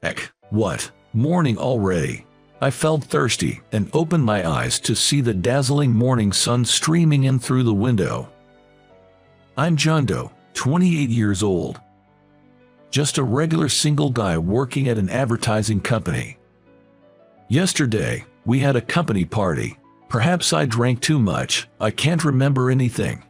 Heck, what? Morning already. I felt thirsty and opened my eyes to see the dazzling morning sun streaming in through the window. I'm John Doe, 28 years old. Just a regular single guy working at an advertising company. Yesterday, we had a company party. Perhaps I drank too much, I can't remember anything.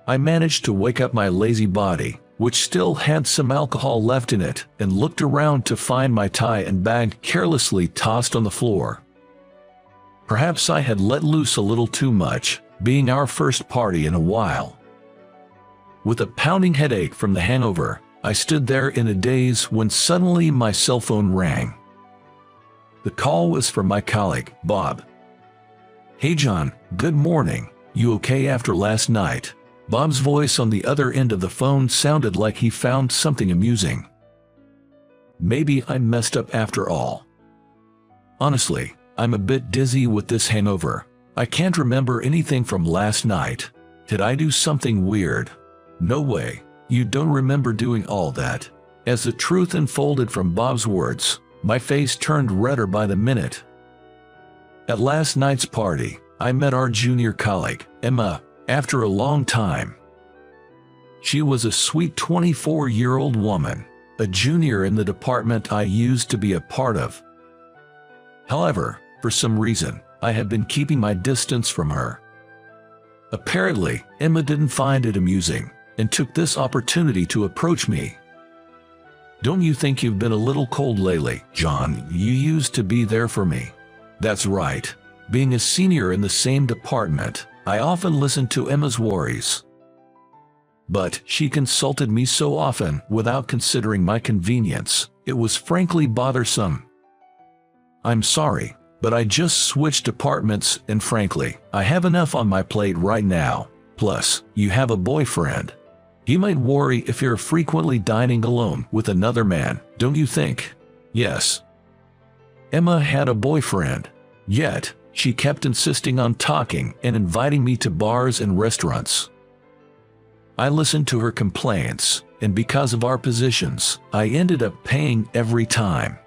I managed to wake up my lazy body, which still had some alcohol left in it, and looked around to find my tie and bag carelessly tossed on the floor. Perhaps I had let loose a little too much, being our first party in a while. With a pounding headache from the hangover, I stood there in a daze when suddenly my cell phone rang. The call was from my colleague, Bob. "Hey John, good morning. You okay after last night?" Bob's voice on the other end of the phone sounded like he found something amusing. Maybe I messed up after all. Honestly, I'm a bit dizzy with this hangover. I can't remember anything from last night. Did I do something weird? No way. You don't remember doing all that. As the truth unfolded from Bob's words, my face turned redder by the minute. At last night's party, I met our junior colleague, Emma, after a long time. She was a sweet 24-year-old woman, a junior in the department I used to be a part of. However, for some reason, I had been keeping my distance from her. Apparently, Emma didn't find it amusing, and took this opportunity to approach me. "Don't you think you've been a little cold lately, John? You used to be there for me." That's right. Being a senior in the same department, I often listened to Emma's worries. But she consulted me so often without considering my convenience, it was frankly bothersome. "I'm sorry, but I just switched departments and frankly, I have enough on my plate right now. Plus, you have a boyfriend. He might worry if you're frequently dining alone with another man, don't you think?" Yes. Emma had a boyfriend. Yet, she kept insisting on talking and inviting me to bars and restaurants. I listened to her complaints, and because of our positions, I ended up paying every time.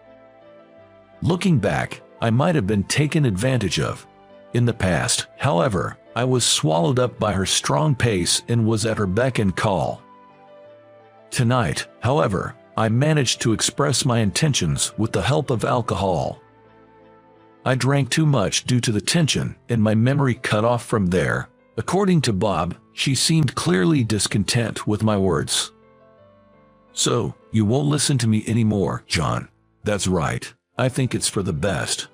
Looking back, I might have been taken advantage of. In the past, however, I was swallowed up by her strong pace and was at her beck and call. Tonight, however, I managed to express my intentions with the help of alcohol. I drank too much due to the tension, and my memory cut off from there. According to Bob, she seemed clearly discontent with my words. "So, you won't listen to me anymore, John?" "That's right. I think it's for the best."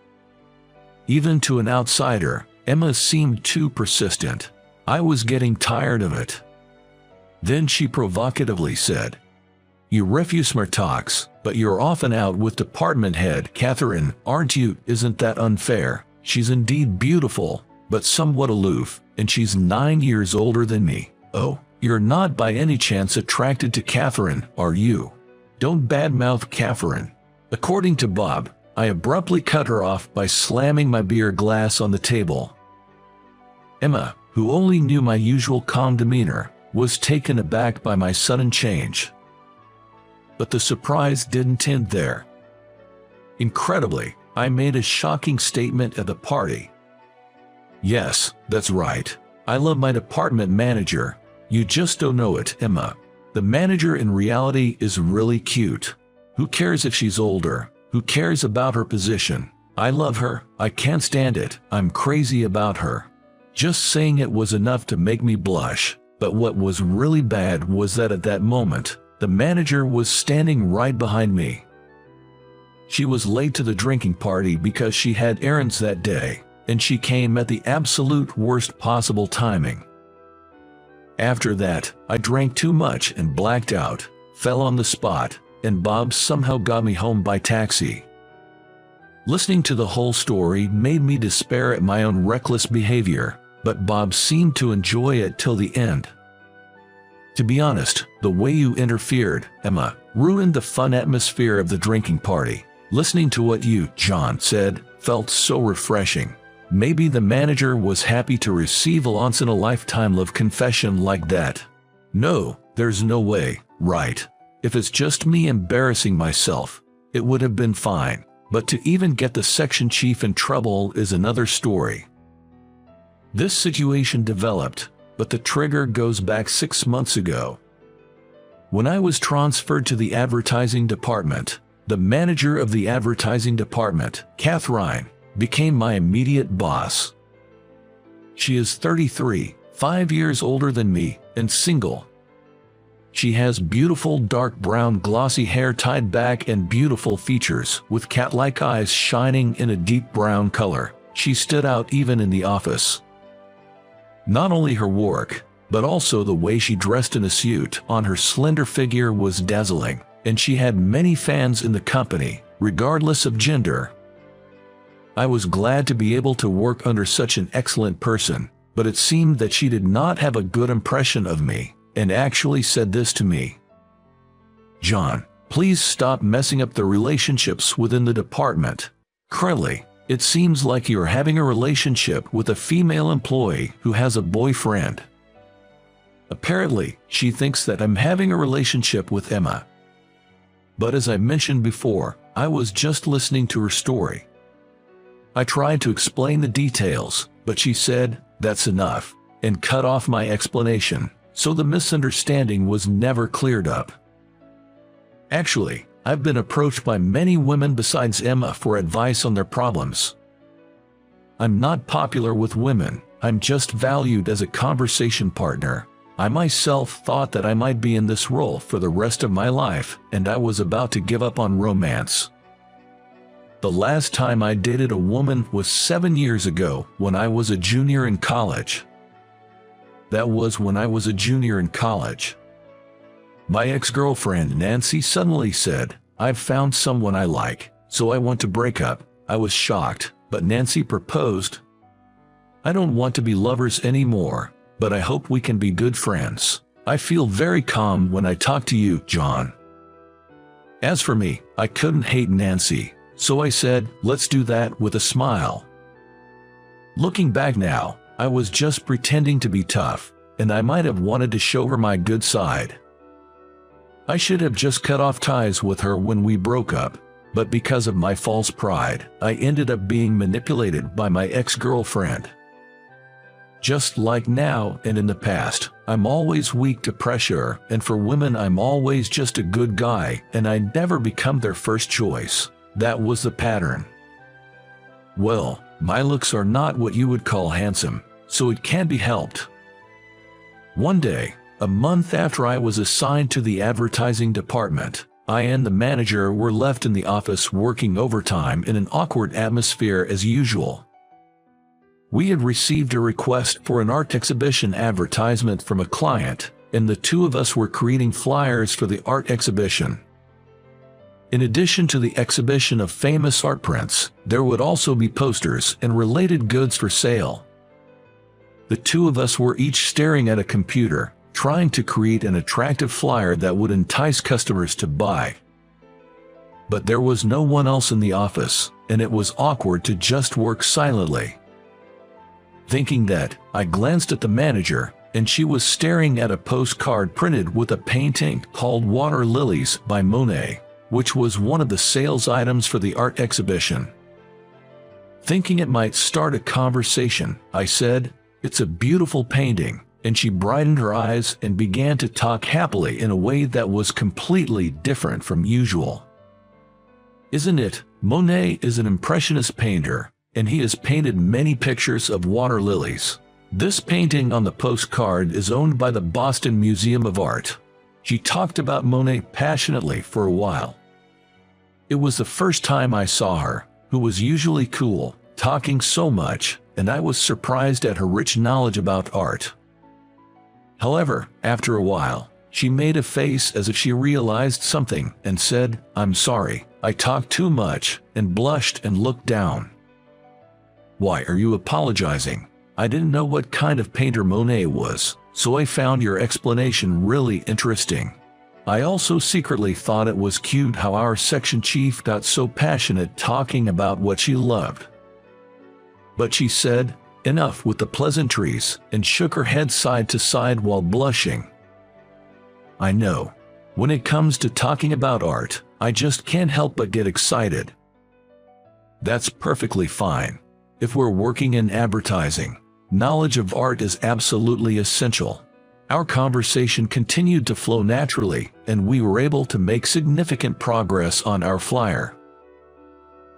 Even to an outsider, Emma seemed too persistent. I was getting tired of it. Then she provocatively said, "You refuse smart talks, but you're often out with department head Catherine, aren't you? Isn't that unfair? She's indeed beautiful, but somewhat aloof, and she's 9 years older than me." "Oh, you're not by any chance attracted to Catherine, are you?" "Don't badmouth Catherine." According to Bob, I abruptly cut her off by slamming my beer glass on the table. Emma, who only knew my usual calm demeanor, was taken aback by my sudden change. But the surprise didn't end there. Incredibly, I made a shocking statement at the party. "Yes, that's right. I love my department manager. You just don't know it, Emma. The manager in reality is really cute. Who cares if she's older? Who cares about her position? I love her. I can't stand it. I'm crazy about her." Just saying it was enough to make me blush, but what was really bad was that at that moment, the manager was standing right behind me. She was late to the drinking party because she had errands that day, and she came at the absolute worst possible timing. After that, I drank too much and blacked out, fell on the spot, and Bob somehow got me home by taxi. Listening to the whole story made me despair at my own reckless behavior, but Bob seemed to enjoy it till the end. To be honest, the way you interfered, Emma, ruined the fun atmosphere of the drinking party. Listening to what you, John, said felt so refreshing. Maybe the manager was happy to receive a once-in-a-lifetime love confession like that. No, there's no way, right? If it's just me embarrassing myself, it would have been fine, but to even get the section chief in trouble is another story. This situation developed, but the trigger goes back 6 months ago. When I was transferred to the advertising department, the manager of the advertising department, Catherine, became my immediate boss. She is 33, 5 years older than me, and single. She has beautiful dark brown glossy hair tied back and beautiful features with cat-like eyes shining in a deep brown color. She stood out even in the office. Not only her work, but also the way she dressed in a suit on her slender figure was dazzling, and she had many fans in the company, regardless of gender. I was glad to be able to work under such an excellent person, but it seemed that she did not have a good impression of me, and actually said this to me. "John, please stop messing up the relationships within the department. Currently, it seems like you're having a relationship with a female employee who has a boyfriend. Apparently, she thinks that I'm having a relationship with Emma." But as I mentioned before, I was just listening to her story. I tried to explain the details, but she said, "That's enough," and cut off my explanation, so the misunderstanding was never cleared up. Actually, I've been approached by many women besides Emma for advice on their problems. I'm not popular with women, I'm just valued as a conversation partner. I myself thought that I might be in this role for the rest of my life, and I was about to give up on romance. The last time I dated a woman was 7 years ago when I was a junior in college. That was when I was a junior in college. My ex-girlfriend Nancy suddenly said, "I've found someone I like, so I want to break up." I was shocked, but Nancy proposed. "I don't want to be lovers anymore, but I hope we can be good friends. I feel very calm when I talk to you, John." As for me, I couldn't hate Nancy, so I said, "Let's do that," with a smile. Looking back now, I was just pretending to be tough, and I might have wanted to show her my good side. I should have just cut off ties with her when we broke up, but because of my false pride, I ended up being manipulated by my ex-girlfriend. Just like now and in the past, I'm always weak to pressure, and for women I'm always just a good guy, and I never become their first choice. That was the pattern. Well, my looks are not what you would call handsome, so it can't be helped. One day, a month after I was assigned to the advertising department, I and the manager were left in the office working overtime in an awkward atmosphere as usual. We had received a request for an art exhibition advertisement from a client, and the two of us were creating flyers for the art exhibition. In addition to the exhibition of famous art prints, there would also be posters and related goods for sale. The two of us were each staring at a computer, trying to create an attractive flyer that would entice customers to buy. But there was no one else in the office, and it was awkward to just work silently. Thinking that, I glanced at the manager, and she was staring at a postcard printed with a painting called Water Lilies by Monet, which was one of the sales items for the art exhibition. Thinking it might start a conversation, I said, "It's a beautiful painting," and she brightened her eyes and began to talk happily in a way that was completely different from usual. "Isn't it? Monet is an impressionist painter, and he has painted many pictures of water lilies. This painting on the postcard is owned by the Boston Museum of Art." She talked about Monet passionately for a while. It was the first time I saw her, who was usually cool, talking so much, and I was surprised at her rich knowledge about art. However, after a while, she made a face as if she realized something and said, "I'm sorry, I talked too much," and blushed and looked down. "Why are you apologizing? I didn't know what kind of painter Monet was, so I found your explanation really interesting." I also secretly thought it was cute how our section chief got so passionate talking about what she loved. But she said, "Enough with the pleasantries," and shook her head side to side while blushing. I know. When it comes to talking about art, I just can't help but get excited. That's perfectly fine. If we're working in advertising, knowledge of art is absolutely essential. Our conversation continued to flow naturally, and we were able to make significant progress on our flyer.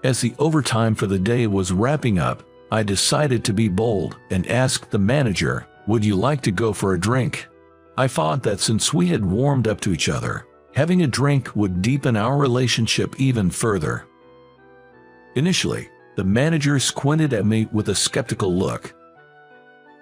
As the overtime for the day was wrapping up, I decided to be bold and asked the manager, "Would you like to go for a drink?" I thought that since we had warmed up to each other, having a drink would deepen our relationship even further. Initially, the manager squinted at me with a skeptical look.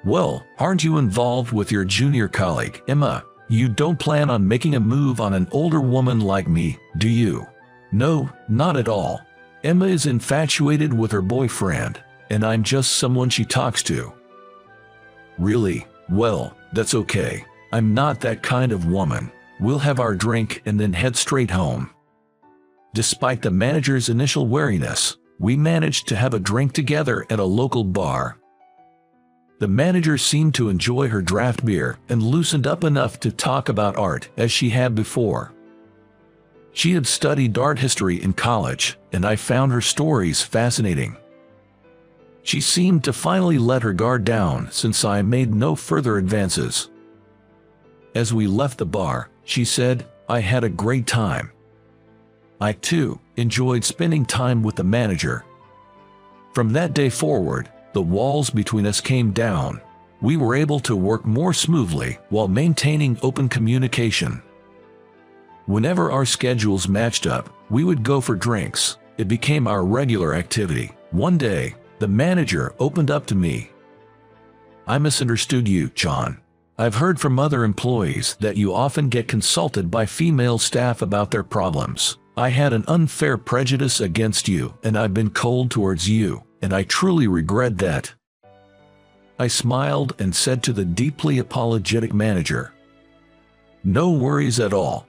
"Well, aren't you involved with your junior colleague, Emma? You don't plan on making a move on an older woman like me, do you?" "No, not at all. Emma is infatuated with her boyfriend, and I'm just someone she talks to." "Really? Well, that's okay. I'm not that kind of woman. We'll have our drink and then head straight home." Despite the manager's initial wariness, we managed to have a drink together at a local bar. The manager seemed to enjoy her draft beer and loosened up enough to talk about art as she had before. She had studied art history in college, and I found her stories fascinating. She seemed to finally let her guard down since I made no further advances. As we left the bar, she said, "I had a great time." I too enjoyed spending time with the manager. From that day forward, the walls between us came down. We were able to work more smoothly while maintaining open communication. Whenever our schedules matched up, we would go for drinks. It became our regular activity. One day, the manager opened up to me. "I misunderstood you, John. I've heard from other employees that you often get consulted by female staff about their problems. I had an unfair prejudice against you, and I've been cold towards you, and I truly regret that." I smiled and said to the deeply apologetic manager, "No worries at all.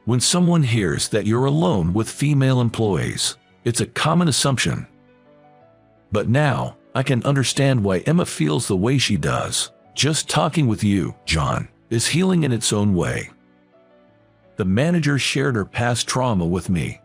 When someone hears that you're alone with female employees, it's a common assumption. But now, I can understand why Emma feels the way she does. Just talking with you, John, is healing in its own way." The manager shared her past trauma with me.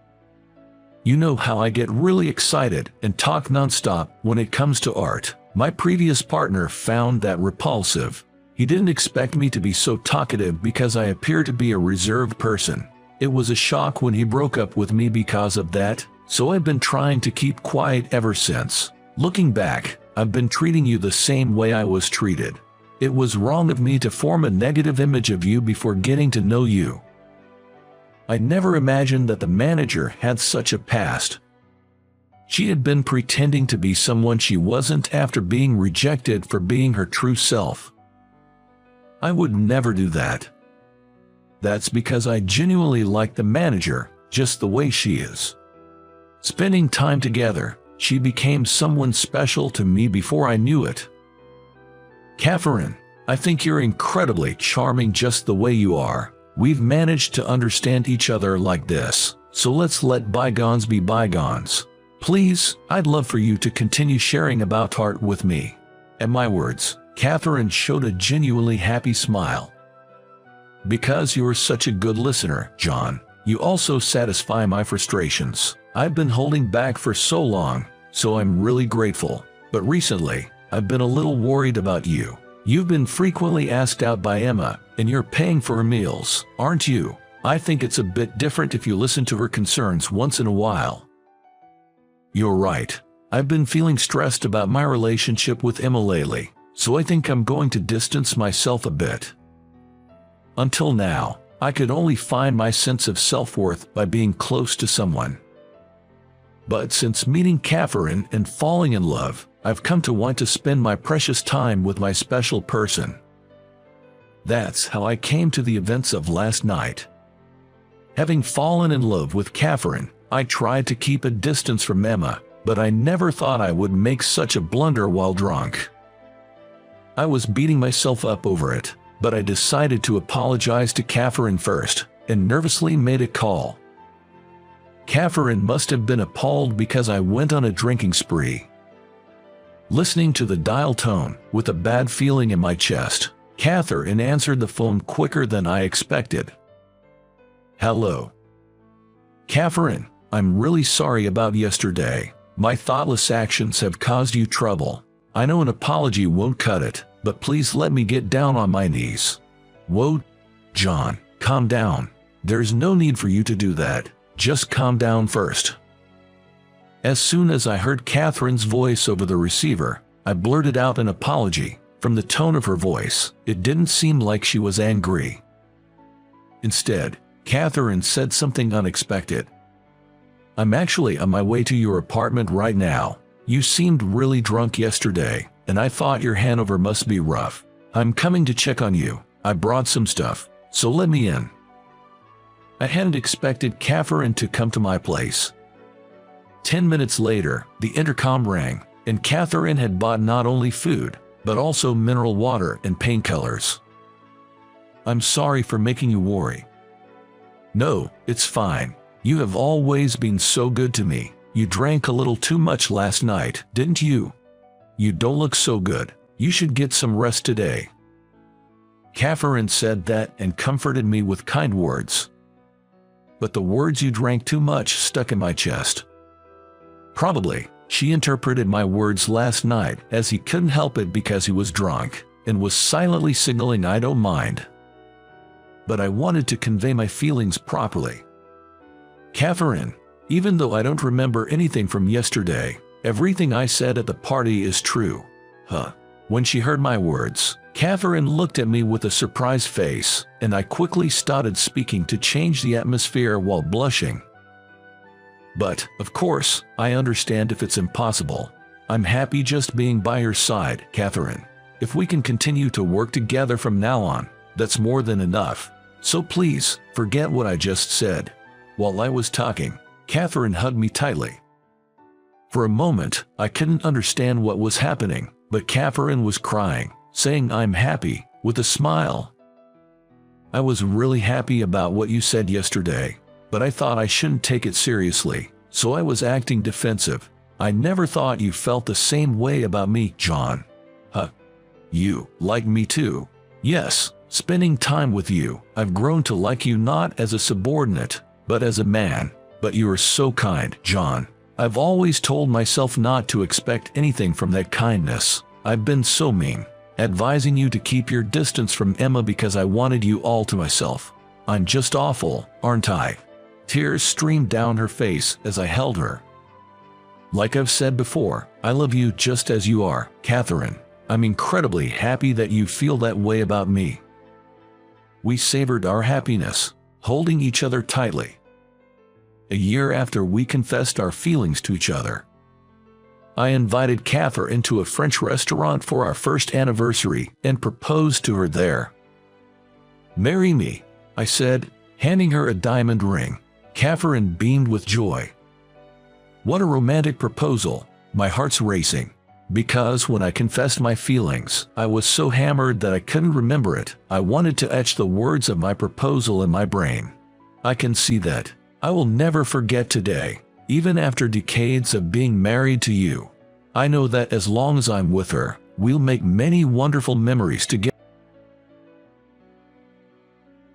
"You know how I get really excited and talk nonstop when it comes to art. My previous partner found that repulsive. He didn't expect me to be so talkative because I appear to be a reserved person. It was a shock when he broke up with me because of that, so I've been trying to keep quiet ever since. Looking back, I've been treating you the same way I was treated. It was wrong of me to form a negative image of you before getting to know you." I never imagined that the manager had such a past. She had been pretending to be someone she wasn't after being rejected for being her true self. I would never do that. That's because I genuinely like the manager just the way she is. Spending time together, she became someone special to me before I knew it. "Catherine, I think you're incredibly charming just the way you are. We've managed to understand each other like this, so let's let bygones be bygones. Please, I'd love for you to continue sharing about art with me." At my words, Catherine showed a genuinely happy smile. "Because you're such a good listener, John, you also satisfy my frustrations. I've been holding back for so long, so I'm really grateful. But recently, I've been a little worried about you. You've been frequently asked out by Emma, and you're paying for her meals, aren't you? I think it's a bit different if you listen to her concerns once in a while." "You're right. I've been feeling stressed about my relationship with Emma lately, so I think I'm going to distance myself a bit. Until now, I could only find my sense of self-worth by being close to someone. But since meeting Catherine and falling in love, I've come to want to spend my precious time with my special person." That's how I came to the events of last night. Having fallen in love with Catherine, I tried to keep a distance from Emma, but I never thought I would make such a blunder while drunk. I was beating myself up over it, but I decided to apologize to Catherine first, and nervously made a call. Catherine must have been appalled because I went on a drinking spree. Listening to the dial tone, with a bad feeling in my chest, Catherine answered the phone quicker than I expected. "Hello. Catherine, I'm really sorry about yesterday. My thoughtless actions have caused you trouble. I know an apology won't cut it, but please let me get down on my knees. Whoa, John, calm down. There's no need for you to do that. Just calm down first. As soon as I heard Catherine's voice over the receiver, I blurted out an apology. From the tone of her voice, it didn't seem like she was angry. Instead, Catherine said something unexpected. I'm actually on my way to your apartment right now. You seemed really drunk yesterday, and I thought your hangover must be rough. I'm coming to check on you. I brought some stuff, so let me in. I hadn't expected Catherine to come to my place. 10 minutes later, the intercom rang, and Catherine had bought not only food, but also mineral water and painkillers. I'm sorry for making you worry. No, it's fine. You have always been so good to me. You drank a little too much last night, didn't you? You don't look so good. You should get some rest today. Catherine said that and comforted me with kind words. But the words "you drank too much" stuck in my chest. Probably, she interpreted my words last night as he couldn't help it because he was drunk, and was silently signaling I don't mind. But I wanted to convey my feelings properly. Catherine, even though I don't remember anything from yesterday, everything I said at the party is true. When she heard my words, Catherine looked at me with a surprised face, and I quickly started speaking to change the atmosphere while blushing. But, of course, I understand if it's impossible. I'm happy just being by your side, Catherine. If we can continue to work together from now on, that's more than enough. So please, forget what I just said. While I was talking, Catherine hugged me tightly. For a moment, I couldn't understand what was happening, but Catherine was crying, saying I'm happy, with a smile. I was really happy about what you said yesterday, but I thought I shouldn't take it seriously, so I was acting defensive. I never thought you felt the same way about me, John. You like me too. Yes, spending time with you, I've grown to like you not as a subordinate, but as a man. But you are so kind, John. I've always told myself not to expect anything from that kindness. I've been so mean, advising you to keep your distance from Emma because I wanted you all to myself. I'm just awful, aren't I? Tears streamed down her face as I held her. Like I've said before, I love you just as you are, Catherine. I'm incredibly happy that you feel that way about me. We savored our happiness, holding each other tightly. A year after we confessed our feelings to each other, I invited Catherine into a French restaurant for our first anniversary and proposed to her there. Marry me, I said, handing her a diamond ring. Catherine beamed with joy. What a romantic proposal, my heart's racing. Because when I confessed my feelings, I was so hammered that I couldn't remember it. I wanted to etch the words of my proposal in my brain. I can see that. I will never forget today, even after decades of being married to you. I know that as long as I'm with her, we'll make many wonderful memories together.